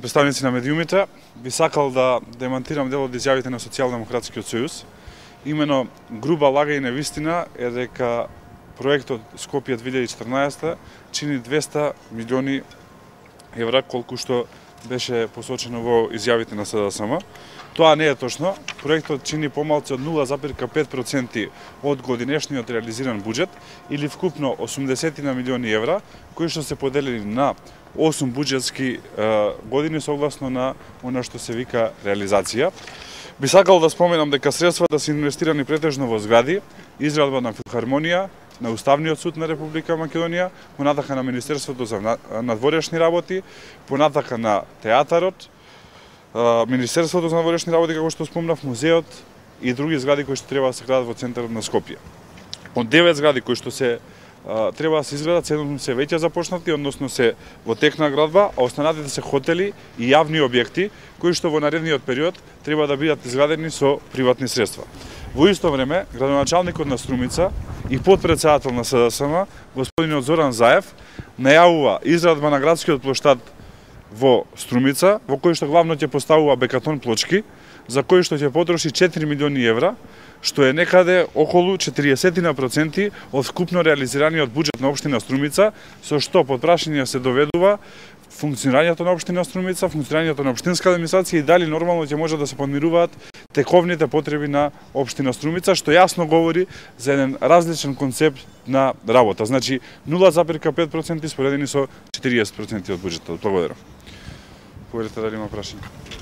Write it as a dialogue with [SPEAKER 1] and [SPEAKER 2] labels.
[SPEAKER 1] Представници на медиумите, би сакал да демантирам дел од изјавите на Социјалдемократскиот сојуз. Имено груба лага и невистина е дека проектот Скопје 2014 чини 200 милиони евра, колку што беше посочено во изјавите на СДСМ. Тоа не е точно. Проектот чини помалку од 0,5% од годинешниот реализиран буџет или вкупно 80 милиони евра, кои што се поделени на 8 буџетски години согласно на она што се вика реализација. Би сакал да споменам дека средствата се инвестирани претежно во згради, изградба на филхармонија, на Уставниот суд на Република Македонија, понатака на Министерството за надворешни работи, понатака на театарот, Министерството за надворешни работи, како што спомнав, музеот и други згради кои што треба да се градат во центарот на Скопје. Од 9 згради кои што се треба да се изградат, 7 се веќе започнати, односно се во тек на градба, а останатите се хотели и јавни објекти кои што во наредниот период треба да бидат изградени со приватни средства. Во исто време, градоначалникот на Струмица и потпредседател на СДСМ, господинот Зоран Заев, најавува изградба на градскиот плоштад во Струмица, во кој што главно ќе поставува бекатон плочки, за кој што ќе потроши 4 милиони евра, што е некаде околу 40% од вкупно реализираниот буџет на општина Струмица, со што под прашање се доведува функционирањето на општина Струмица, функционирањето на општинска администрација и дали нормално ќе може да се подмируваат тековните потреби на општина Струмица, што јасно говори за еден различен концепт на работа. Значи 0,5% споредени со 40% од буџетот. Благодарам. Поверите дали има прашање.